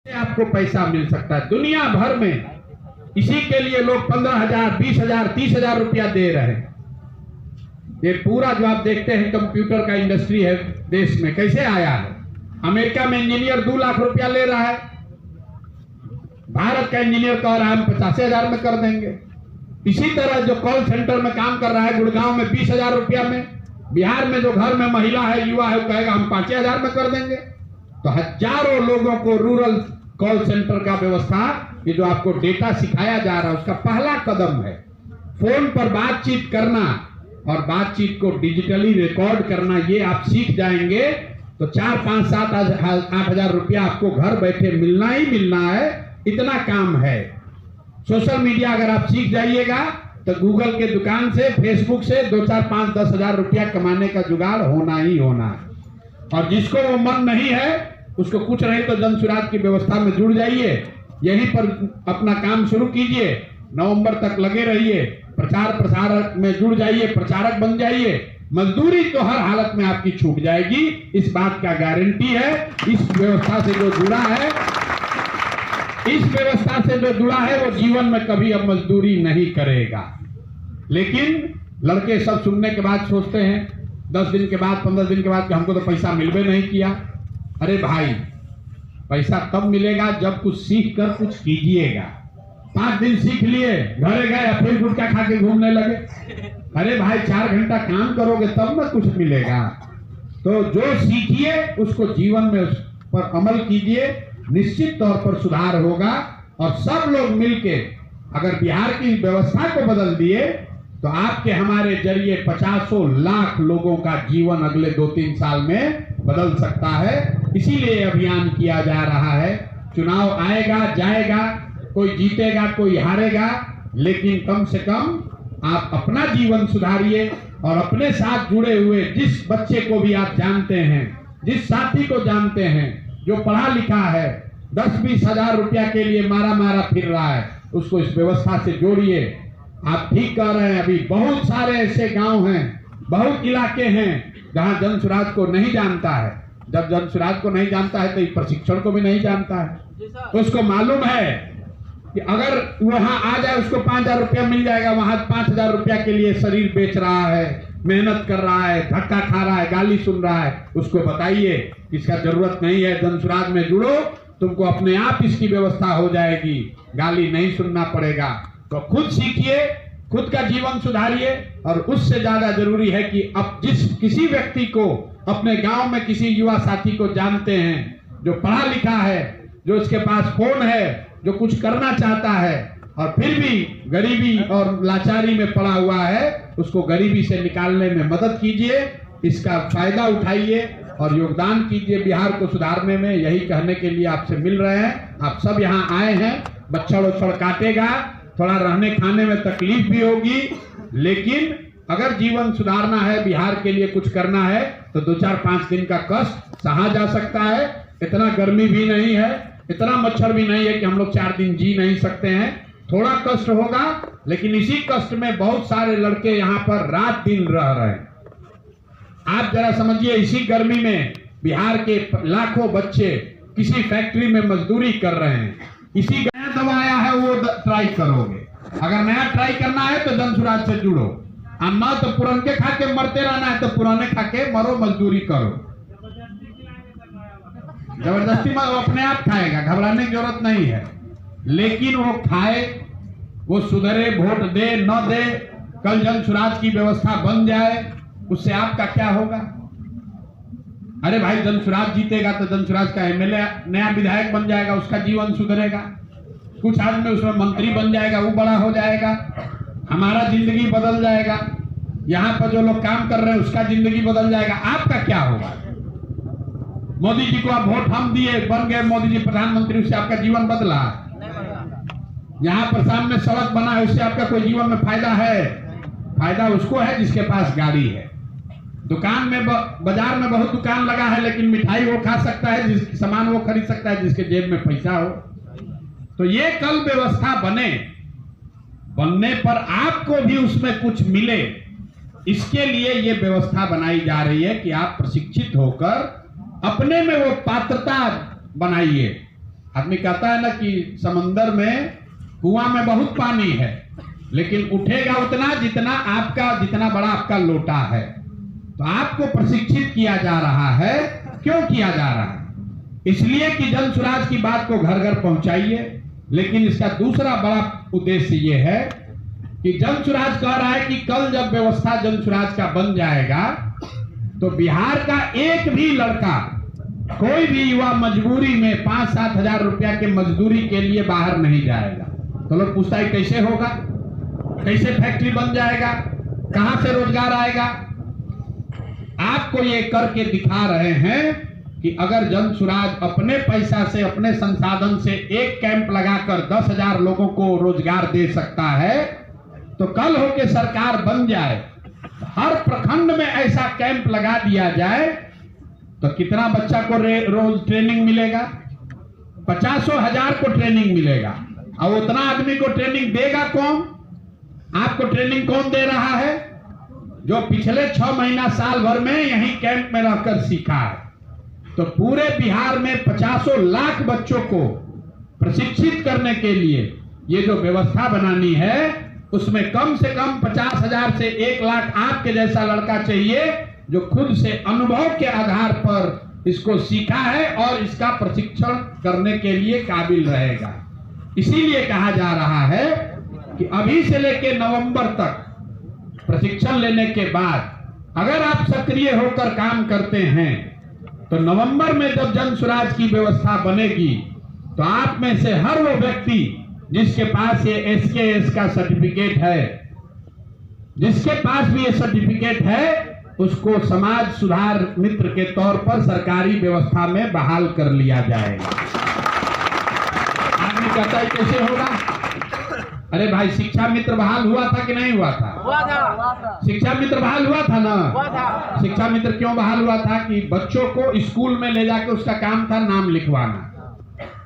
आपको पैसा मिल सकता है दुनिया भर में। इसी के लिए लोग 15,000, 20,000, 30,000 रुपया दे रहे हैं। ये पूरा जो आप देखते हैं कंप्यूटर का इंडस्ट्री है देश में, कैसे आया है। अमेरिका में इंजीनियर 2 लाख रुपया ले रहा है, भारत का इंजीनियर कह रहा है हम 85,000 में कर देंगे। इसी तरह जो कॉल सेंटर में काम कर रहा है गुड़गांव में 20,000 रुपया में, बिहार में जो घर में महिला है युवा है वो कहेगा हम 5,000 में कर देंगे। तो हजारों लोगों को रूरल कॉल सेंटर का व्यवस्था, ये जो आपको डेटा सिखाया जा रहा है उसका पहला कदम है। फोन पर बातचीत करना और बातचीत को डिजिटली रिकॉर्ड करना, ये आप सीख जाएंगे तो 4, 5, 7, 8,000 रुपया आपको घर बैठे मिलना ही मिलना है। इतना काम है। सोशल मीडिया अगर आप सीख जाइएगा तो गूगल के दुकान से, फेसबुक से 2, 4, 5, 10,000 रुपया कमाने का जुगाड़ होना ही होना है। और जिसको वो मन नहीं है उसको कुछ नहीं तो जन सुराज की व्यवस्था में जुड़ जाइए, यहीं पर अपना काम शुरू कीजिए, नवंबर तक लगे रहिए, प्रचार प्रसार में जुड़ जाइए, प्रचारक बन जाइए। मजदूरी तो हर हालत में आपकी छूट जाएगी, इस बात का गारंटी है। इस व्यवस्था से जो जुड़ा है, इस व्यवस्था से जो जुड़ा है वो जीवन में कभी अब मजदूरी नहीं करेगा। लेकिन लड़के सब सुनने के बाद सोचते हैं 10 दिन के बाद, 15 दिन के बाद कि हमको तो पैसा मिलबे नहीं किया। अरे भाई, पैसा तब मिलेगा जब कुछ सीख कर कुछ कीजिएगा। 5 दिन सीख लिए, घरे गए फिर गुटखा खा के घूमने लगे। अरे भाई 4 घंटा काम करोगे तब ना कुछ मिलेगा। तो जो सीखिए उसको जीवन में उस पर अमल कीजिए, निश्चित तौर पर सुधार होगा। और सब लोग मिलके अगर बिहार की व्यवस्था को बदल दिए तो आपके हमारे जरिए 50 लाख लोगों का जीवन अगले 2-3 साल में बदल सकता है। इसीलिए अभियान किया जा रहा है। चुनाव आएगा जाएगा, कोई जीतेगा कोई हारेगा, लेकिन कम से कम आप अपना जीवन सुधारिए और अपने साथ जुड़े हुए जिस बच्चे को भी आप जानते हैं, जिस साथी को जानते हैं जो पढ़ा लिखा है, 10-20 हजार रुपया के लिए मारा फिर रहा है, उसको इस व्यवस्था से जोड़िए। आप ठीक कह रहे हैं, अभी बहुत सारे ऐसे गांव हैं, बहुत इलाके हैं जहां जन सुराज को नहीं जानता है। जब जन सुराज को नहीं जानता है तो प्रशिक्षण को भी नहीं जानता है। तो उसको मालूम है कि अगर वहां आ जाए उसको 5,000 रुपया मिल जाएगा, वहां 5,000 रुपया के लिए शरीर बेच रहा है, मेहनत कर रहा है, धक्का खा रहा है, गाली सुन रहा है। उसको बताइए इसका जरूरत नहीं है, जन सुराज में जुड़ो, तुमको अपने आप इसकी व्यवस्था हो जाएगी, गाली नहीं सुनना पड़ेगा। तो खुद सीखिए, खुद का जीवन सुधारिए। और उससे ज्यादा जरूरी है कि अब किसी व्यक्ति को अपने गांव में किसी युवा साथी को जानते हैं जो पढ़ा लिखा है, जो उसके पास फोन है, जो कुछ करना चाहता है और फिर भी गरीबी और लाचारी में पड़ा हुआ है, उसको गरीबी से निकालने में मदद कीजिए, इसका फायदा उठाइए और योगदान कीजिए बिहार को सुधारने में। यही कहने के लिए आपसे मिल रहे हैं। आप सब यहाँ आए हैं, बच्छड़ उछड़ काटेगा, थोड़ा रहने खाने में तकलीफ भी होगी, लेकिन अगर जीवन सुधारना है, बिहार के लिए कुछ करना है तो 2, 4, 5 दिन का कष्ट सहा जा सकता है। इतना गर्मी भी नहीं है, इतना मच्छर भी नहीं है कि हम लोग 4 दिन जी नहीं सकते हैं। थोड़ा कष्ट होगा, लेकिन इसी कष्ट में बहुत सारे लड़के यहाँ पर रात दिन रह रहे हैं। आप जरा समझिए, इसी गर्मी में बिहार के लाखों बच्चे किसी फैक्ट्री में मजदूरी कर रहे हैं। इसी नया दवा आया है वो ट्राई करोगे। अगर नया ट्राई करना है तो जन सुराज से जुड़ो, और न तो पुराने खा के मरते रहना है तो पुराने खा के मरो, मजदूरी करो। जबरदस्ती में वो अपने आप खाएगा, घबराने की जरूरत नहीं है। लेकिन वो खाए, वो सुधरे, वोट दे न दे, कल जन सुराज की व्यवस्था बन जाए, उससे आपका क्या होगा? अरे भाई, जन सुराज जीतेगा तो जन सुराज का एमएलए नया विधायक बन जाएगा, उसका जीवन सुधरेगा। कुछ आदमी उसमें मंत्री बन जाएगा, वो बड़ा हो जाएगा, हमारा जिंदगी बदल जाएगा। यहाँ पर जो लोग काम कर रहे हैं उसका जिंदगी बदल जाएगा। आपका क्या होगा? मोदी जी को आप वोट हम दिए, बन गए मोदी जी प्रधानमंत्री, उससे आपका जीवन बदला? यहाँ पर सामने सड़क बना है, उससे आपका कोई जीवन में फायदा है? फायदा उसको है जिसके पास गाड़ी है। दुकान में, बाजार में बहुत दुकान लगा है, लेकिन मिठाई वो खा सकता है, जिसकी सामान वो खरीद सकता है जिसके जेब में पैसा हो। तो ये कल व्यवस्था बनने पर आपको भी उसमें कुछ मिले, इसके लिए ये व्यवस्था बनाई जा रही है कि आप प्रशिक्षित होकर अपने में वो पात्रता बनाइए आदमी कहता है ना कि समंदर में कुआं में बहुत पानी है, लेकिन उठेगा उतना जितना बड़ा आपका लोटा है। तो आपको प्रशिक्षित किया जा रहा है। क्यों किया जा रहा है? इसलिए कि जन स्वराज की बात को घर घर पहुंचाइए। लेकिन इसका दूसरा बड़ा उद्देश्य यह है कि जन स्वराज कह रहा है कि कल जब व्यवस्था जन स्वराज का बन जाएगा तो बिहार का एक भी लड़का, कोई भी युवा मजबूरी में 5-7 हजार रुपया के मजदूरी के लिए बाहर नहीं जाएगा। तो लोग पूछता है कैसे होगा, कैसे फैक्ट्री बन जाएगा, कहां से रोजगार आएगा? आपको ये करके दिखा रहे हैं कि अगर जन स्वराज अपने पैसा से, अपने संसाधन से एक कैंप लगाकर 10,000 लोगों को रोजगार दे सकता है, तो कल होके सरकार बन जाए, हर प्रखंड में ऐसा कैंप लगा दिया जाए तो कितना बच्चा को रोज ट्रेनिंग मिलेगा? 50,000 को ट्रेनिंग मिलेगा। और उतना आदमी को ट्रेनिंग देगा कौन? आपको ट्रेनिंग कौन दे रहा है? जो पिछले 6 महीना साल भर में यहीं कैंप में रहकर सीखा है। तो पूरे बिहार में 50 लाख बच्चों को प्रशिक्षित करने के लिए ये जो व्यवस्था बनानी है, उसमें कम से कम 50,000 से 1 लाख आपके जैसा लड़का चाहिए जो खुद से अनुभव के आधार पर इसको सीखा है और इसका प्रशिक्षण करने के लिए काबिल रहेगा। इसीलिए कहा जा रहा है कि अभी से लेकर नवंबर तक प्रशिक्षण लेने के बाद अगर आप सक्रिय होकर काम करते हैं तो नवंबर में जब जन स्वराज की व्यवस्था बनेगी तो आप में से हर वो व्यक्ति जिसके पास ये SKS का सर्टिफिकेट है, जिसके पास भी ये सर्टिफिकेट है, उसको समाज सुधार मित्र के तौर पर सरकारी व्यवस्था में बहाल कर लिया जाएगा। आदमी कहता है कैसे होगा? अरे भाई, शिक्षा मित्र बहाल हुआ था कि नहीं हुआ था? हुआ था। शिक्षा मित्र बहाल हुआ था ना? हुआ था। शिक्षा मित्र क्यों बहाल हुआ था? कि बच्चों को स्कूल में ले जाकर उसका काम था नाम लिखवाना।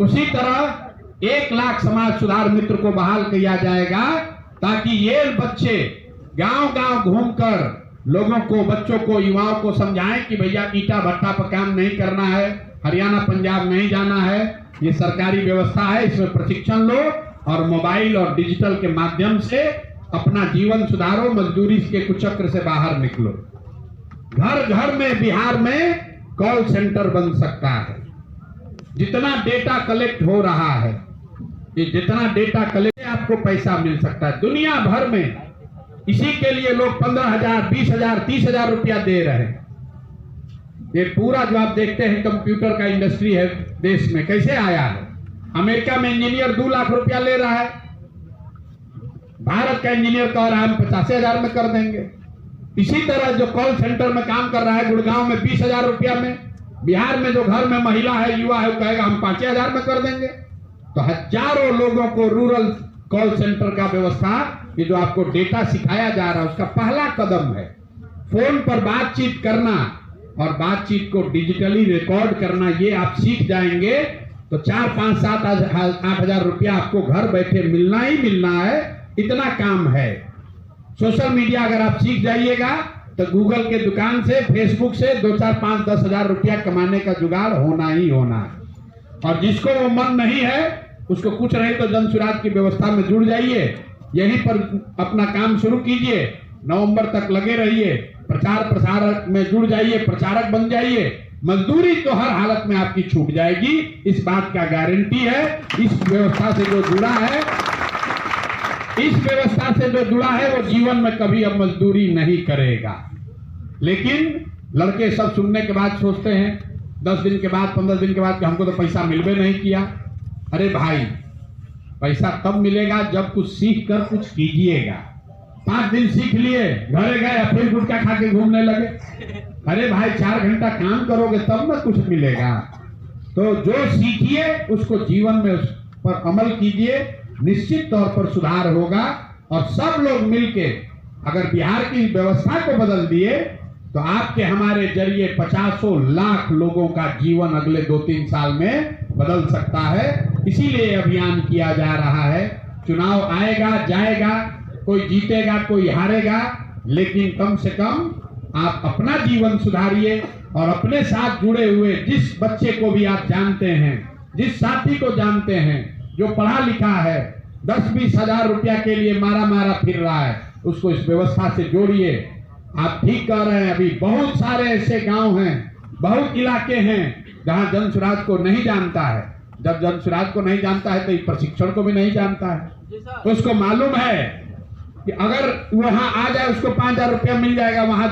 उसी तरह 1 लाख समाज सुधार मित्र को बहाल किया जाएगा ताकि ये बच्चे गांव-गांव घूमकर लोगों को, बच्चों को, युवाओं को समझाएं कि भैया ईटा भट्टा पर काम नहीं करना है, हरियाणा पंजाब नहीं जाना है, ये सरकारी व्यवस्था है, इसमें प्रशिक्षण लो और मोबाइल और डिजिटल के माध्यम से अपना जीवन सुधारो, मजदूरी के कुचक्र से बाहर निकलो। घर घर में बिहार में कॉल सेंटर बन सकता है। जितना डेटा कलेक्ट हो रहा है, ये जितना डेटा कलेक्ट आपको पैसा मिल सकता है। दुनिया भर में इसी के लिए लोग 15,000, 20,000, 30,000 रुपया दे रहे हैं। ये पूरा जो आप देखते हैं कंप्यूटर का इंडस्ट्री है देश में, कैसे आया है? अमेरिका में इंजीनियर 2 लाख रुपया ले रहा है, भारत का इंजीनियर कह रहा है हम 85,000 में कर देंगे। इसी तरह जो कॉल सेंटर में काम कर रहा है गुड़गांव में 20,000 रुपया में, बिहार में जो घर में महिला है, युवा है, वो कहेगा हम 5,000 में कर देंगे। तो हजारों लोगों को रूरल कॉल सेंटर का व्यवस्था, ये जो आपको डेटा सिखाया जा रहा है, उसका पहला कदम है। फोन पर बातचीत करना और बातचीत को डिजिटली रिकॉर्ड करना, ये आप सीख जाएंगे तो 4, 5, 7, 8 हजार रुपया आपको घर बैठे मिलना ही मिलना है। इतना काम है। सोशल मीडिया अगर आप सीख जाइएगा तो गूगल के दुकान से, फेसबुक से 2, 4, 5, 10 हजार रुपया कमाने का जुगाड़ होना ही होना है। और जिसको वो मन नहीं है, उसको कुछ नहीं तो जन स्वराज की व्यवस्था में जुड़ जाइए, यहीं पर अपना काम शुरू कीजिए, नवंबर तक लगे रहिए, प्रचार प्रसार में जुड़ जाइए, प्रचारक बन जाइए। मजदूरी तो हर हालत में आपकी छूट जाएगी, इस बात का गारंटी है। इस व्यवस्था से जो जुड़ा है, इस व्यवस्था से जो जुड़ा है वो जीवन में कभी अब मजदूरी नहीं करेगा। लेकिन लड़के सब सुनने के बाद सोचते हैं 10 दिन के बाद, 15 दिन के बाद कि हमको तो पैसा मिलबे नहीं किया। अरे भाई, पैसा तब मिलेगा जब कुछ सीख कर कुछ कीजिएगा। 5 दिन सीख लिए, घरे गए, फिर गुटखा खा के घूमने लगे। अरे भाई, 4 घंटा काम करोगे तब ना कुछ मिलेगा। तो जो सीखिए उसको जीवन में उस पर अमल कीजिए, निश्चित तौर पर सुधार होगा। और सब लोग मिलके अगर बिहार की व्यवस्था को बदल दिए तो आपके हमारे जरिए 50 लाख लोगों का जीवन अगले 2-3 साल में बदल सकता है। इसीलिए अभियान किया जा रहा है। चुनाव आएगा जाएगा, कोई जीतेगा कोई हारेगा, लेकिन कम से कम आप अपना जीवन सुधारिए और अपने साथ जुड़े हुए जिस बच्चे को भी आप जानते हैं जिस साथी को जानते हैं जो पढ़ा लिखा है, 10-20 हजार रुपया के लिए मारा मारा फिर रहा है, उसको इस व्यवस्था से जोड़िए। आप ठीक कह रहे हैं, अभी बहुत सारे ऐसे गांव हैं, बहुत इलाके हैं जहां जन स्वराज को नहीं जानता है। जब जन स्वराज को नहीं जानता है तो इस प्रशिक्षण को भी नहीं जानता है। उसको मालूम है कि अगर वहां आ जाए उसको 5,000 रुपया मिल जाएगा, वहां